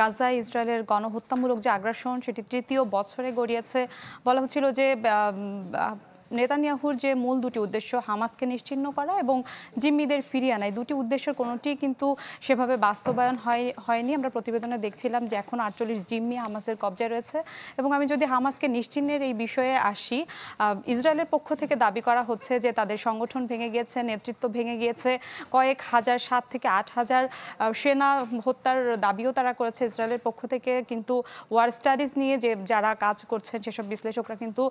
গাজায় ইসরায়েলের গণহত্যামূলক যে আগ্রাসন সেটি তৃতীয় বছরে গড়িয়েছে। বলা হচ্ছিল যে নেতানিয়াহুর যে মূল দুটি উদ্দেশ্য, হামাসকে নিশ্চিহ্ন করা এবং জিম্মিদের ফিরিয়ে আনা, এই দুটি উদ্দেশ্যের কোনোটি কিন্তু সেভাবে বাস্তবায়ন হয়নি। আমরা প্রতিবেদনে দেখছিলাম যে এখন 48 জিম্মি হামাসের কবজায় রয়েছে। এবং আমি যদি হামাসকে নিশ্চিহ্নের এই বিষয়ে আসি, ইসরায়েলের পক্ষ থেকে দাবি করা হচ্ছে যে তাদের সংগঠন ভেঙে গিয়েছে, নেতৃত্ব ভেঙে গিয়েছে, কয়েক হাজার 7 থেকে 8,000 সেনা হত্যার দাবিও তারা করেছে ইসরায়েলের পক্ষ থেকে। কিন্তু ওয়ার স্টাডিজ নিয়ে যে যারা কাজ করছেন সেসব বিশ্লেষকরা কিন্তু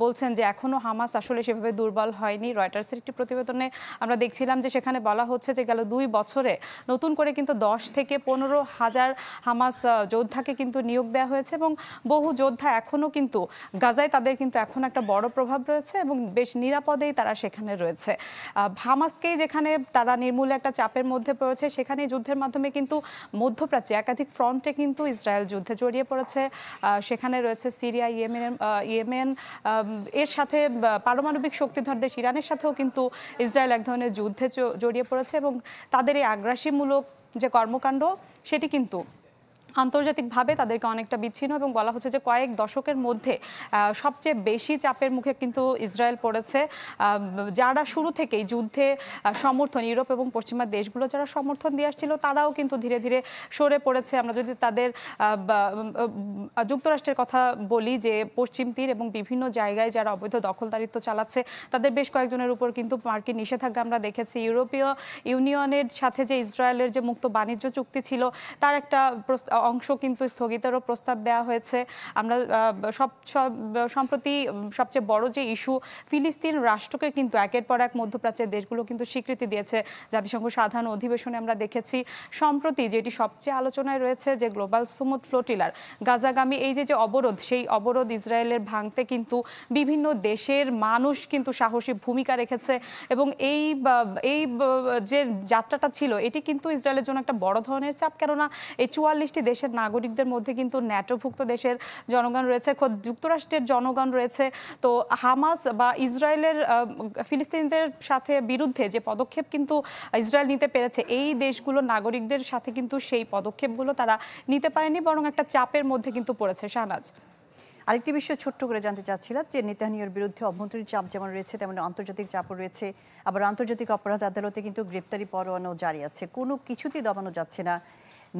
বলছেন যে এখনো হামাস আসলে সেভাবে দুর্বল হয়নি। রয়টার্সের একটি প্রতিবেদনে আমরা দেখছিলাম যে সেখানে বলা হচ্ছে যে গেল 2 বছরে নতুন করে কিন্তু 10 থেকে 15,000 হামাস যোদ্ধাকে কিন্তু নিয়োগ দেওয়া হয়েছে এবং বহু যোদ্ধা এখনো কিন্তু গাজায়, তাদের কিন্তু এখন একটা বড় প্রভাব রয়েছে এবং বেশ নিরাপদেই তারা সেখানে রয়েছে। হামাসকেই যেখানে তারা নির্মূলে একটা চাপের মধ্যে পড়েছে, সেখানে যুদ্ধের মাধ্যমে কিন্তু মধ্যপ্রাচ্যে একাধিক ফ্রন্টে কিন্তু ইসরায়েল যুদ্ধে জড়িয়ে পড়েছে। সেখানে রয়েছে সিরিয়া, ইয়েমেন, এর সাথে পারমাণবিক শক্তিধর দেশ ইরানের সাথেও কিন্তু ইসরায়েল এক ধরনের যুদ্ধে জড়িয়ে পড়েছে এবং তাদের এই আগ্রাসীমূলক যে কর্মকাণ্ড সেটি কিন্তু আন্তর্জাতিকভাবে তাদেরকে অনেকটা বিচ্ছিন্ন এবং বলা হচ্ছে যে কয়েক দশকের মধ্যে সবচেয়ে বেশি চাপের মুখে কিন্তু ইসরায়েল পড়েছে। যারা শুরু থেকেই যুদ্ধে সমর্থন, ইউরোপ এবং পশ্চিমা দেশগুলো যারা সমর্থন দিয়ে আসছিল তারাও কিন্তু ধীরে ধীরে সরে পড়েছে। আমরা যদি তাদের যুক্তরাষ্ট্রের কথা বলি, যে পশ্চিম তীর এবং বিভিন্ন জায়গায় যারা অবৈধ দখলদারিত্ব চালাচ্ছে তাদের বেশ কয়েকজনের উপর কিন্তু মার্কিন নিষেধাজ্ঞা আমরা দেখেছি। ইউরোপীয় ইউনিয়নের সাথে যে ইসরায়েলের যে মুক্ত বাণিজ্য চুক্তি ছিল তার একটা অংশ কিন্তু স্থগিতেরও প্রস্তাব দেওয়া হয়েছে। আমরা সম্প্রতি সবচেয়ে বড় যে ইস্যু, ফিলিস্তিন রাষ্ট্রকে কিন্তু একের পর এক মধ্যপ্রাচ্যের দেশগুলো কিন্তু স্বীকৃতি দিয়েছে। জাতিসংঘ সাধারণ অধিবেশনে আমরা দেখেছি। সম্প্রতি যেটি সবচেয়ে আলোচনায় রয়েছে যে গ্লোবাল সুমুদ ফ্লোটিলার গাজাগামী এই যে অবরোধ, সেই অবরোধ ইসরায়েলের ভাঙতে কিন্তু বিভিন্ন দেশের মানুষ কিন্তু সাহসী ভূমিকা রেখেছে এবং এই যে যাত্রাটা ছিল এটি কিন্তু ইসরায়েলের জন্য একটা বড় ধরনের চাপ। কেননা এই 44টি দেশের নাগরিকদের মধ্যে কিন্তু ন্যাটোভুক্ত দেশের জনগণ রয়েছে, খোদ যুক্তরাষ্ট্রের জনগণ রয়েছে। তো হামাস বা ইসরায়েলের ফিলিস্তিনিদের সাথে বিরুদ্ধে যে পদক্ষেপ কিন্তু ইসরায়েল নিতে পেরেছে, এই দেশগুলোর নাগরিকদের সাথে কিন্তু সেই পদক্ষেপগুলো তারা নিতে পারেনি, বরং একটা চাপের মধ্যে কিন্তু পড়েছে। শাহনাজ, আরেকটি বিষয় ছোট্ট করে জানতে চাচ্ছিলাম যে নেতানিয়াহুর বিরুদ্ধে অভ্যন্তরীণ চাপ যেমন রয়েছে তেমন আন্তর্জাতিক চাপও রয়েছে। আবার আন্তর্জাতিক অপরাধ আদালতে কিন্তু গ্রেপ্তারি পরোয়ানাও জারি আছে। কোনো কিছুতেই দমানো যাচ্ছে না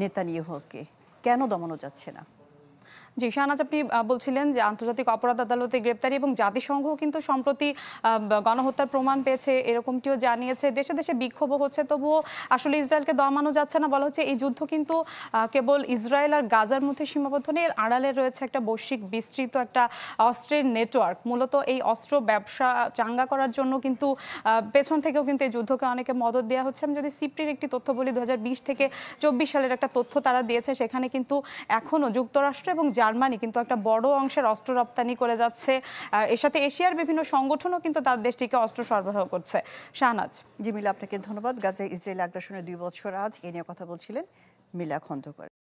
নেতানিয়াহুকে। কেন দমানো যাচ্ছে না? জি শাহনাজ, আপনি বলছিলেন যে আন্তর্জাতিক অপরাধ আদালতে গ্রেপ্তারি এবং জাতিসংঘ কিন্তু সম্প্রতি গণহত্যার প্রমাণ পেয়েছে এরকমটিও জানিয়েছে। দেশে দেশে বিক্ষোভও হচ্ছে, তবুও আসলে ইসরায়েলকে দমানো যাচ্ছে না। বলা হচ্ছে এই যুদ্ধ কিন্তু কেবল ইসরায়েল আর গাজার মধ্যে সীমাবদ্ধ নেই, এর আড়ালে রয়েছে একটা বৈশ্বিক বিস্তৃত একটা অস্ত্রের নেটওয়ার্ক। মূলত এই অস্ত্র ব্যবসা চাঙ্গা করার জন্য কিন্তু পেছন থেকেও কিন্তু এই যুদ্ধকে অনেকে মদত দেওয়া হচ্ছে। আমি যদি সিপ্রির একটি তথ্য বলি, 2020 থেকে 24 সালের একটা তথ্য তারা দিয়েছে, সেখানে কিন্তু এখনও যুক্তরাষ্ট্র এবং জার্মানি কিন্তু একটা বড় অংশের অস্ত্র রপ্তানি করে যাচ্ছে। এর সাথে এশিয়ার বিভিন্ন সংগঠনও কিন্তু তার দেশটিকে অস্ত্র সরবরাহ করছে। শাহনাজ, জি মিলা, আপনাকে ধন্যবাদ। গাজায় ইসরায়েল আগ্রাসনের 2 বছর আজ, এ নিয়ে কথা বলছিলেন মিলা খন্দকার।